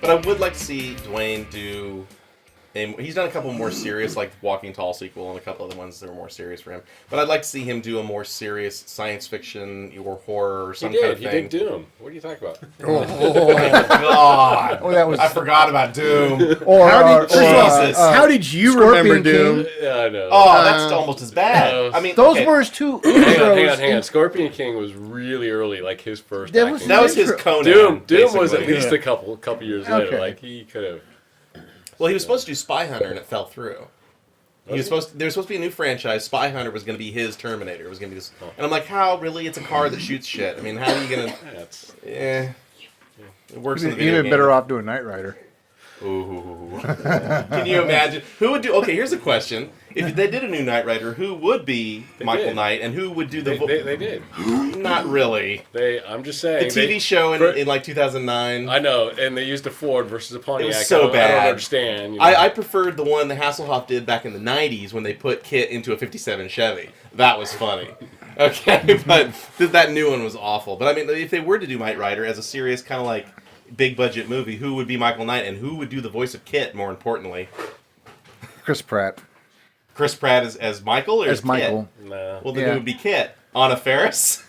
But I would like to see Dwayne do. He's done a couple more serious, like Walking Tall sequel, and a couple other ones that were more serious for him. But I'd like to see him do a more serious science fiction or horror or some kind of thing. He did Doom. What are you talking about? Oh my God! Oh, that was. I forgot about Doom. How did you remember Doom? Yeah, I know. Oh, that's almost as bad. I mean, those were his two intros. Hang on. Scorpion King was really early, like his first. That was acting. That was his Conan. Doom was at least a couple years later. Like he could have. Well, he was supposed to do Spy Hunter, and it fell through. There was supposed to be a new franchise. Spy Hunter was going to be his Terminator. It was going to be this, and I'm like, how really? It's a car that shoots shit. I mean, how are you going to? It works. You'd been better off doing Knight Rider. Ooh. Can you imagine? Who would do... Okay, here's a question. If they did a new Knight Rider, who would be Michael Knight, and who would do the... They did. Not really. I'm just saying. The TV show in like 2009. I know, and they used a Ford versus a Pontiac. It was so bad. I don't understand. I preferred the one that Hasselhoff did back in the 90s when they put Kit into a 57 Chevy. That was funny. Okay, but that new one was awful. But I mean, if they were to do Knight Rider as a serious kind of like big budget movie, who would be Michael Knight, and who would do the voice of Kit, more importantly? Chris Pratt. Chris Pratt as Michael, or as Michael? Kit? No. Well, then who would be Kit? Anna Faris?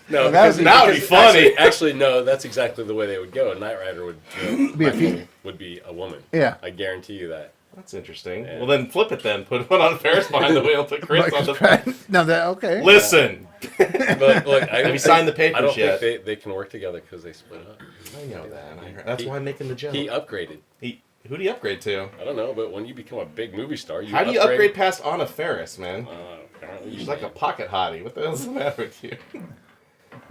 No, that would be funny. Actually, no, that's exactly the way they would go. Knight Rider would be a woman. Yeah. I guarantee you that. That's interesting. Yeah. Well, then flip it then. Put one on Ferris behind the wheel. Put Chris on the... No, okay. Listen. But, look, have you signed the papers yet? I don't yet? think they can work together because they split up. I know that. That's why I'm making the joke. He upgraded. Who do you upgrade to? I don't know, but when you become a big movie star, How do you upgrade past Anna Faris, man? Apparently She's like a pocket hottie. What the hell's the matter with you?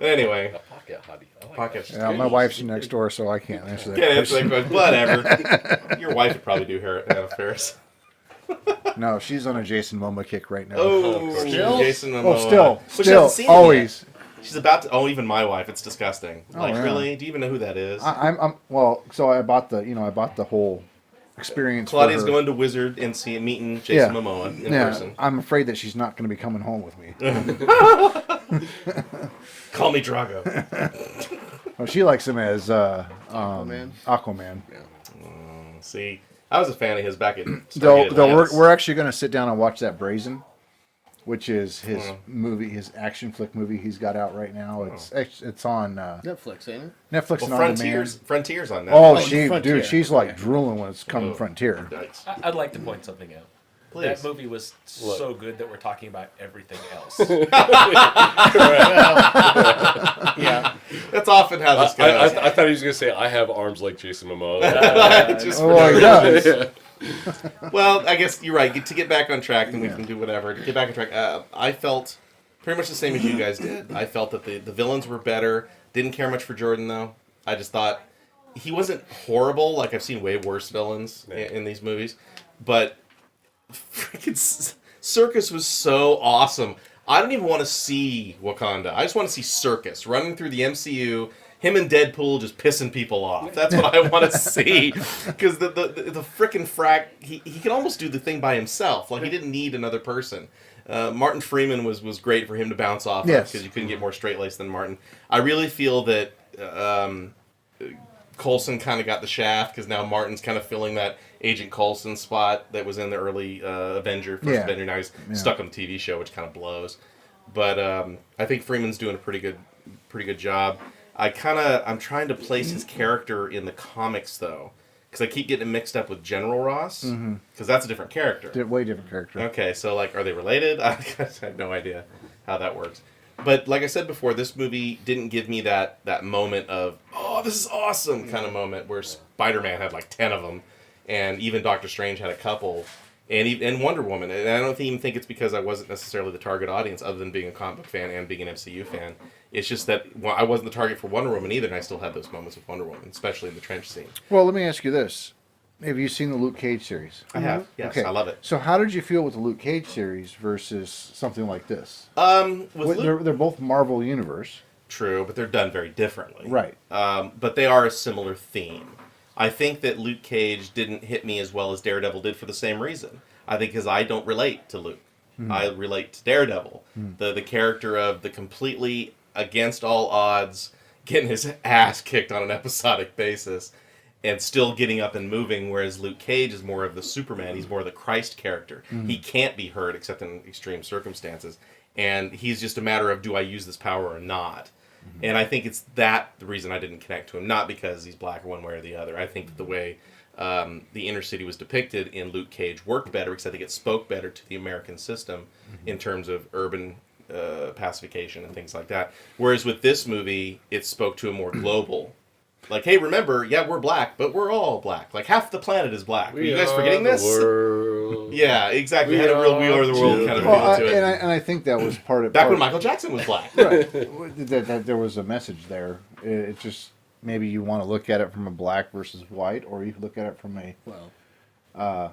Anyway. A pocket hottie. Pocket. Yeah, my wife's next door, so I can't answer that. Can't answer that question. Whatever. Your wife would probably do Anna Faris. No, she's on a Jason Momoa kick right now. Oh, still? Jason Momoa. Still, always. She's about to. Oh, even my wife. It's disgusting. Like, yeah. Really? Do you even know who that is? So I bought the whole experience. Claudia's going to Wizard and meeting Jason Momoa in person. I'm afraid that she's not going to be coming home with me. Call me Drago. Well, she likes him as Aquaman. Yeah. See, I was a fan of his back in. Though we're actually going to sit down and watch that Brazen, which is his movie, his action flick movie he's got out right now. It's on Netflix, ain't it? Netflix and Frontier's on Netflix. Oh, she's like drooling when it's coming Frontier. I'd like to point something out. Please. That movie was so good that we're talking about everything else. Yeah, that's often how this goes. I thought he was going to say, "I have arms like Jason Momoa." He does. Well, I guess you're right. To get back on track, then we can do whatever. To get back on track, I felt pretty much the same as you guys did. I felt that the villains were better. Didn't care much for Jordan, though. I just thought he wasn't horrible. Like, I've seen way worse villains in these movies. But freaking Circus was so awesome. I don't even want to see Wakanda. I just want to see Circus running through the MCU. Him and Deadpool just pissing people off. That's what I want to see. Because the frickin' frack, he can almost do the thing by himself. Like, he didn't need another person. Martin Freeman was great for him to bounce off of, because you couldn't get more straight-laced than Martin. I really feel that Coulson kind of got the shaft, because now Martin's kind of filling that Agent Coulson spot that was in the early Avenger. Now he's stuck on the TV show, which kind of blows. But I think Freeman's doing a pretty good job. I'm trying to place his character in the comics, though, because I keep getting it mixed up with General Ross, because that's a different character. Way different character. Okay, so, like, are they related? I have no idea how that works. But like I said before, this movie didn't give me that moment of, oh, this is awesome kind of moment, where Spider-Man had like 10 of them, and even Doctor Strange had a couple, and Wonder Woman. And I don't even think it's because I wasn't necessarily the target audience, other than being a comic book fan and being an MCU fan. It's just that I wasn't the target for Wonder Woman either, and I still had those moments with Wonder Woman, especially in the trench scene. Well, let me ask you this. Have you seen the Luke Cage series? I have, yes. Okay. I love it. So how did you feel with the Luke Cage series versus something like this? They're both Marvel Universe. True, but they're done very differently. Right. But they are a similar theme. I think that Luke Cage didn't hit me as well as Daredevil did for the same reason. I think because I don't relate to Luke. I relate to Daredevil. The character of the completely against all odds getting his ass kicked on an episodic basis and still getting up and moving, whereas Luke Cage is more of the Superman. He's more of the Christ character. He can't be hurt except in extreme circumstances. And he's just a matter of, do I use this power or not? And I think it's the reason I didn't connect to him. Not because he's black one way or the other. I think the way the inner city was depicted in Luke Cage worked better because I think it spoke better to the American system in terms of urban pacification and things like that. Whereas with this movie, it spoke to a more global. Like, hey, remember, yeah, we're black, but we're all black. Like, half the planet is black. Are you guys forgetting this? World. Yeah, exactly. We had a real We Are the World kind of feel to it. And I think that was part of... Back when Michael Jackson was black. Right. that there was a message there. It just... Maybe you want to look at it from a black versus white, or you look at it from a...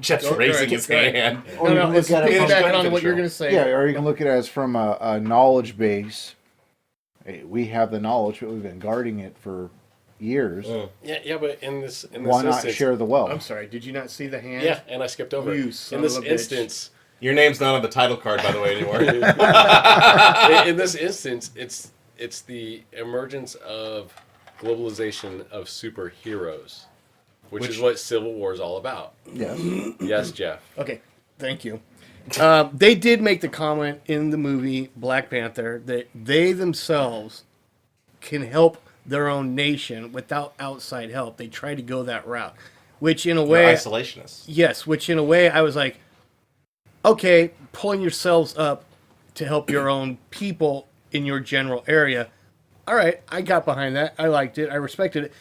Jeff's raising his hand. Or you can look at it back on what you're going to say. Yeah, or you can look at it as from a knowledge base. Hey, we have the knowledge, but we've been guarding it for years. Yeah, but in this why not share the wealth? I'm sorry, did you not see the hand? Yeah, and I skipped over You it. son In this of a bitch. instance, Your name's not on the title card, by the way, anymore. in this instance, it's the emergence of globalization of superheroes, which is what Civil War is all about. Yes. Yes, Jeff. Okay, thank you. They did make the comment in the movie Black Panther that they themselves can help their own nation without outside help. They try to go that route, which in a way... They're isolationists. Yes, which in a way I was like, okay, pulling yourselves up to help your own people in your general area. All right, I got behind that. I liked it. I respected it.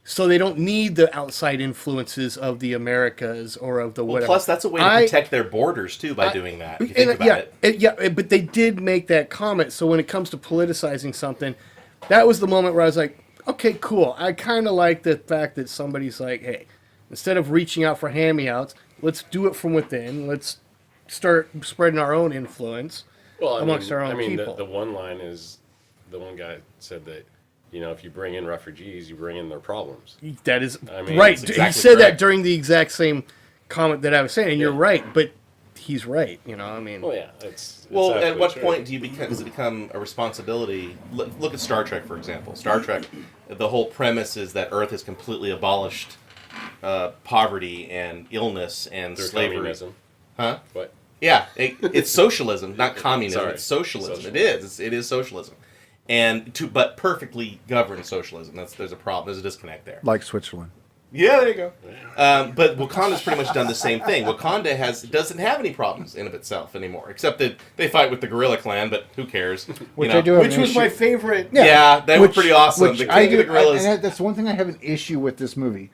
So they don't need the outside influences of the Americas or of the whatever. Plus, that's a way to protect their borders, too, by doing that. If you think about it. But they did make that comment. So when it comes to politicizing something, that was the moment where I was like, okay, cool. I kind of like the fact that somebody's like, hey, instead of reaching out for hand-me-outs, let's do it from within. Let's start spreading our own influence amongst our own people. The one line is, the one guy said that, if you bring in refugees, you bring in their problems. That is mean, right. that's exactly He said that correct. during the exact same comment that I was saying, and you're right, but he's right. I mean... Well, yeah. It's Well, exactly at what true. point does it become a responsibility? Look at Star Trek, for example. Star Trek, the whole premise is that Earth has completely abolished poverty and illness and Through slavery. communism. Huh? What? Yeah, it's socialism, not communism. Sorry. It's socialism. Socialism. It is socialism, but perfectly governed socialism. There's a problem. There's a disconnect there. Like Switzerland. Yeah, there you go. But Wakanda's pretty much done the same thing. Wakanda doesn't have any problems in of itself anymore, except that they fight with the Gorilla Clan. But who cares? Which I do have Which an was issue. my favorite. Yeah, they were pretty awesome. Which The I King of do, the Gorillas. and that's one thing I have an issue with this movie,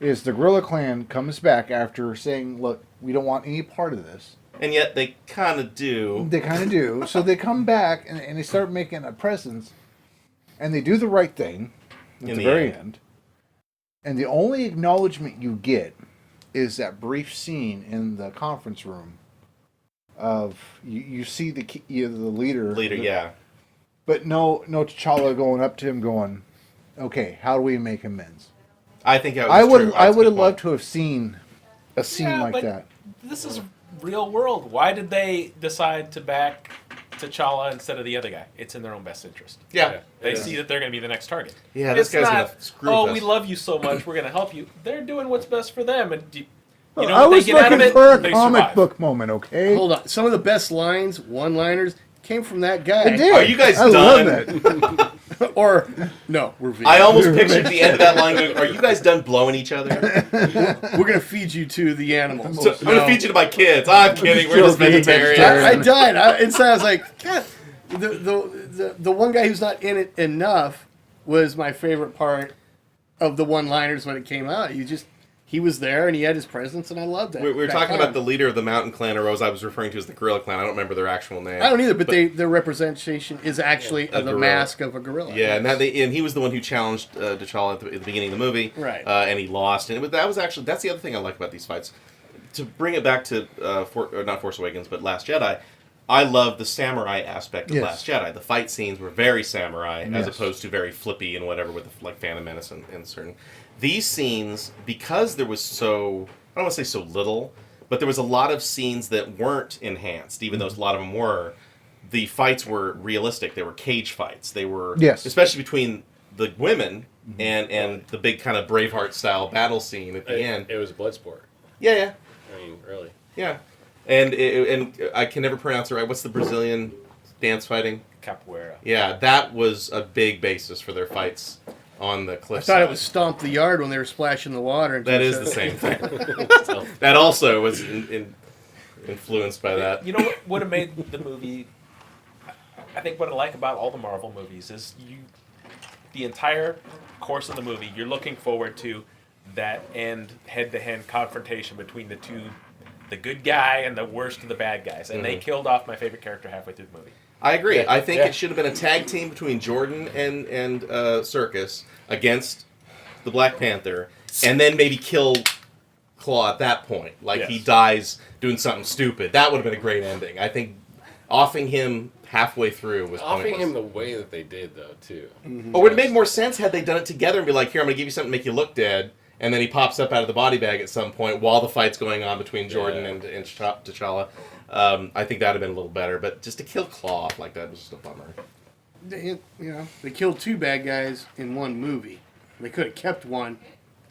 is the Gorilla Clan comes back after saying, "Look, we don't want any part of this." And yet they kind of do. They kind of do. So they come back and they start making a presence, and they do the right thing at In the the very end. end. And the only acknowledgement you get is that brief scene in the conference room of you see the leader. Yeah. But no T'Challa going up to him going, okay, how do we make amends? I think that was I would true. I That's a would good have loved point. to have seen a scene like but that. This is real world. Why did they decide to back T'Challa instead of the other guy? It's in their own best interest. Yeah. They see that they're going to be the next target. Yeah, this It's guy's not, gonna screw oh, us. we love you so much, we're going to help you. They're doing what's best for them. And you know I what they was get out of looking it? for a They comic survive. book moment, okay? Hold on. Some of the best lines, one-liners, came from that guy. It did. Are you guys I done? love that. Or, no, we're vegan. I almost pictured the end of that line going, are you guys done blowing each other? We're going to feed you to the animals. So, I'm going to feed you to my kids. I'm kidding. We're just vegetarians. I died. Inside, I was like, God, the one guy who's not in it enough was my favorite part of the one-liners when it came out. He was there and he had his presence, and I loved it. We were talking about the leader of the Mountain Clan, or as I was referring to as the Gorilla Clan. I don't remember their actual name. I don't either, but their representation is actually the gorilla. mask of a gorilla. Yeah, and he was the one who challenged T'Challa at the beginning of the movie, Right. And he lost. And that's the other thing I like about these fights. To bring it back to not Force Awakens, but Last Jedi, I love the samurai aspect of Yes. Last Jedi. The fight scenes were very samurai, as Yes. opposed to very flippy and whatever with like Phantom Menace and certain. These scenes, because there was I don't want to say so little, but there was a lot of scenes that weren't enhanced, even though a lot of them were. the fights were realistic. They were cage fights. They were, Yes. especially between the women and the big kind of Braveheart style battle scene at the end. It was a blood sport. Yeah. I mean, really. Yeah. And I can never pronounce it right. What's the Brazilian dance fighting? Capoeira. Yeah, that was a big basis for their fights on the I cliff. thought it was Stomp the Yard when they were splashing the water. And That is the same thing. That also was influenced by that. You know what would have made the movie? I think what I like about all the Marvel movies is the entire course of the movie, you're looking forward to that end head-to-head confrontation between the two, the good guy and the worst of the bad guys, and they killed off my favorite character halfway through the movie. I agree. Yeah, I think yeah. it should have been a tag team between Jordan and Circus against the Black Panther, and then maybe kill Claw at that point. Like he Yes. dies doing something stupid. That would have been a great ending. I think offing him halfway through was Offing pointless. him the way that they did, though, too. Or would have made more sense had they done it together and be like, here, I'm going to give you something to make you look dead, and then he pops up out of the body bag at some point while the fight's going on between Jordan and T'Challa. I think that would have been a little better, but just to kill Claw off like that was just a bummer. They killed two bad guys in one movie. They could have kept one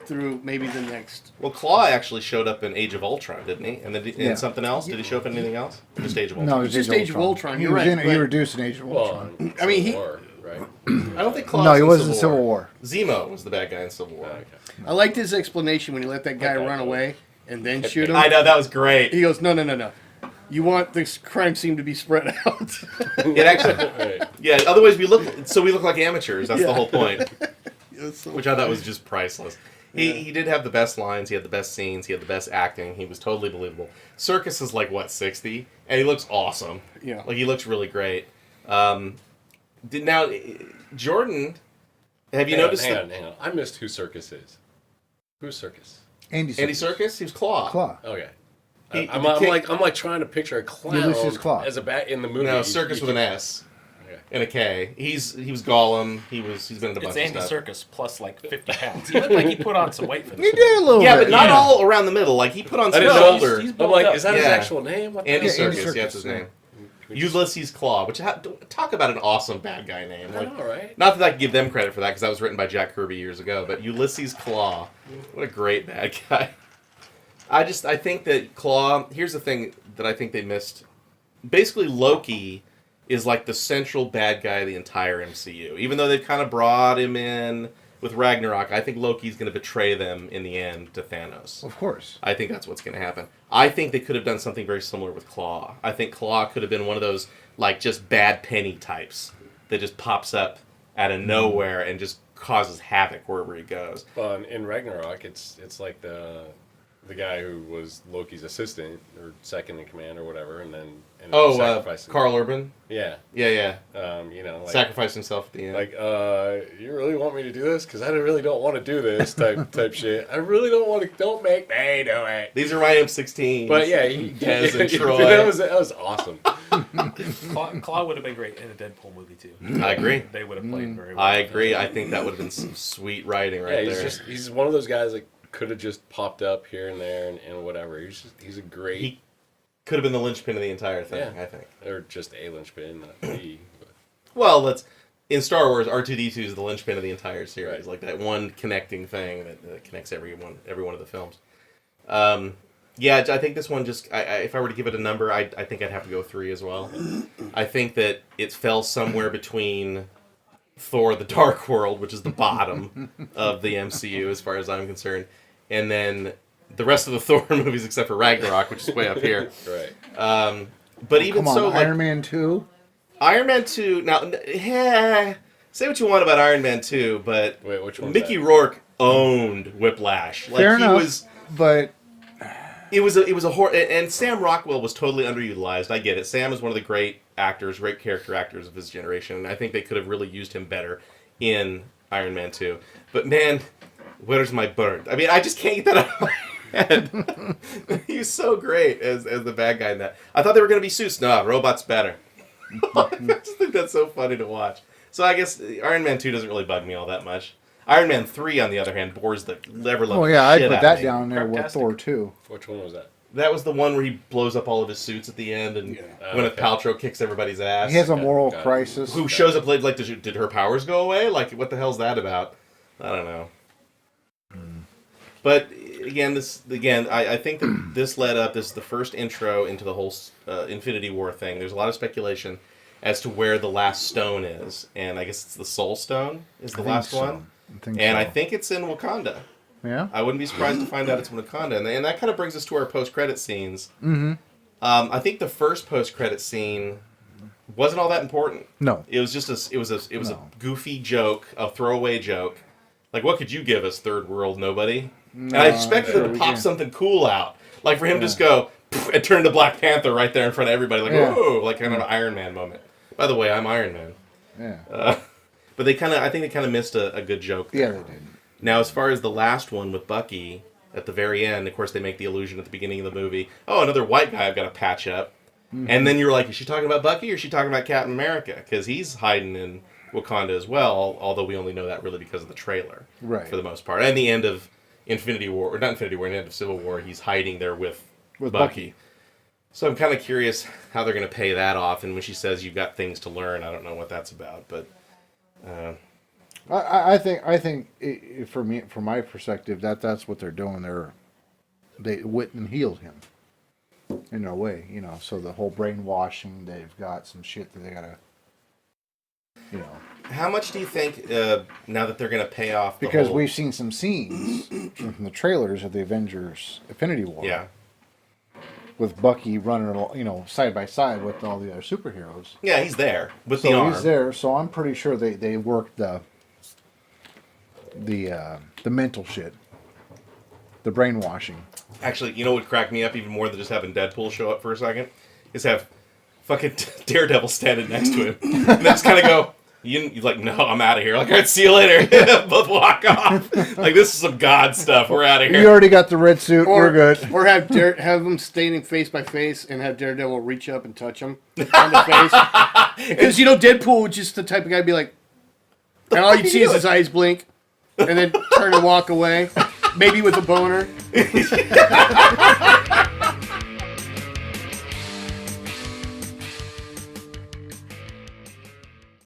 through maybe the next. Well, Claw actually showed up in Age of Ultron, didn't he? And then in Yeah. something else? Did he show up in anything else? Just Age of No, Ultron. it was Just Age of Ultron, He you're was right, he but- reduced in Age of Well, Ultron. I mean, he- War, right? I don't think Claw No, was he in was in Civil War. Zemo was the bad guy in Civil War. Okay. I liked his explanation when he let that guy Okay. run away and then shoot him. I know, that was great. He goes, no. You want this crime scene to be spread out. It actually, Right. yeah, otherwise we look like amateurs. That's the Yeah. whole point. It was so Which I thought was just priceless. He did have the best lines, he had the best scenes, he had the best acting, he was totally believable. Circus is like, what, 60? And he looks awesome. Yeah. Like, he looks really great. Jordan, have you noticed Hang on. I missed who Circus is. Who's Circus? Andy Andy Serkis? He was Claw. Claw. Okay. He- I'm the like trying to picture a clown Ulysses Claw. as a bat in the movie. No, Circus with an S Okay. and a K. He was Gollum. He's been in a bunch It's of Andy stuff. Serkis plus like 50 pounds. He looked like he put on some weight for this. He did a little Yeah, bit. but not Yeah. all around the middle. Like, he put on I some didn't know. shoulder. He's I'm bulked like, up. is that his Yeah. actual name? What the Andy Yeah, Andy Serkis, Serkis, yeah, that's his yeah. name. Ulysses Claw, which talk about an awesome bad guy name. I Like, know, right? not that I can give them credit for that because that was written by Jack Kirby years ago, but Ulysses Claw, what a great bad guy. I think that Claw, here's the thing that I think they missed. Basically, Loki is like the central bad guy of the entire MCU. Even though they've kind of brought him in with Ragnarok, I think Loki's going to betray them in the end to Thanos. Of course. I think that's what's going to happen. I think they could have done something very similar with Claw. I think Claw could have been one of those, like, just bad penny types that just pops up out of nowhere and just causes havoc wherever he goes. Well, in Ragnarok, it's like the guy who was Loki's assistant or second in command or whatever, and then sacrificed him. Carl Urban? Yeah. Yeah. Like, Sacrificed himself at the end. like, you really want me to do this? Because I really don't want to do this type shit. I really don't want to. Don't make me do it. These are my M16s. But yeah, Kez and Troy. that was awesome. Claw would have been great in a Deadpool movie too. I agree. They would have played very well. I agree. I think that would have been some sweet writing right Yeah, there. he's one of those guys that could have just popped up here and there and whatever. He's a great. He could have been the linchpin of the entire thing, Yeah. I think. Or just a linchpin, not the. Well, in Star Wars, R2-D2 is the linchpin of the entire series, Right. like that one connecting thing that connects every one of the films. Yeah, I think this one just. If I were to give it a number, I think I'd have to go 3 as well. I think that it fell somewhere between Thor: The Dark World, which is the bottom of the MCU as far as I'm concerned, and then the rest of the Thor movies except for Ragnarok, which is way up here. Right. But even Come on, so, like, Iron Man 2. Iron Man 2, now, say what you want about Iron Man 2, but Wait, which one's Mickey that? Rourke owned Whiplash. Like, Fair he enough. was, But it was a horror, and Sam Rockwell was totally underutilized. I get it. Sam is one of the great actors, great character actors of his generation, and I think they could have really used him better in Iron Man 2. But man, where's my bird? I mean, I just can't get that out of my head. He was so great as the bad guy in that. I thought they were going to be suits. No, robots better. I just think that's so funny to watch. So I guess Iron Man 2 doesn't really bug me all that much. Iron Man 3, on the other hand, bores the ever-loving oh yeah, I'd shit put out that of me. down there with Fantastic. Thor 2. Which one was that? That was the one where he blows up all of his suits at the end, and Gwyneth Paltrow kicks everybody's ass. He has a moral crisis. Who shows up late? Like, did her powers go away? Like, what the hell's that about? I don't know. But again, I think that this led up. This is the first intro into the whole Infinity War thing. There's a lot of speculation as to where the last stone is, and I guess it's the Soul Stone is the last one. I think it's in Wakanda. Yeah, I wouldn't be surprised to find out it's Wakanda, and that kind of brings us to our post-credit scenes. Mm-hmm. I think the first post-credit scene wasn't all that important. No, it was just a goofy joke, a throwaway joke. Like, what could you give us, third world nobody? And I expected him to pop something cool out, like for him to just go and turn to Black Panther right there in front of everybody, like whoa, like kind of an Iron Man moment. By the way, I'm Iron Man. Yeah. But I think they kind of missed a good joke there. Yeah, they did. Now, as far as the last one with Bucky, at the very end, of course, they make the allusion at the beginning of the movie, oh, another white guy I've got to patch up. Mm-hmm. And then you're like, is she talking about Bucky or is she talking about Captain America? Because he's hiding in Wakanda as well, although we only know that really because of the trailer, right? For the most part. And the end of Infinity War, or not Infinity War, the end of Civil War, he's hiding there with Bucky. So I'm kind of curious how they're going to pay that off. And when she says you've got things to learn, I don't know what that's about, but... I think from my perspective, that's what they're doing. They went and healed him in a way, So the whole brainwashing, they've got some shit that they gotta, How much do you think now that they're gonna pay off? Because we've seen some scenes from the trailers of the Avengers Infinity War. Yeah. With Bucky running, side by side with all the other superheroes. Yeah, he's there with the arm. He's there, so I'm pretty sure they worked the mental shit, the brainwashing. Actually, you know what cracked me up even more than just having Deadpool show up for a second? Is have fucking Daredevil standing next to him. And just kind of go, you're like, no, I'm out of here. Like, all right, see you later. Both walk off. Like, this is some God stuff. We're out of here. You already got the red suit. We're good. Or have them standing face by face and have Daredevil reach up and touch him on the face. Because, Deadpool was just the type of guy to be like, and all you'd see is his eyes blink. And then turn and walk away. Maybe with a boner.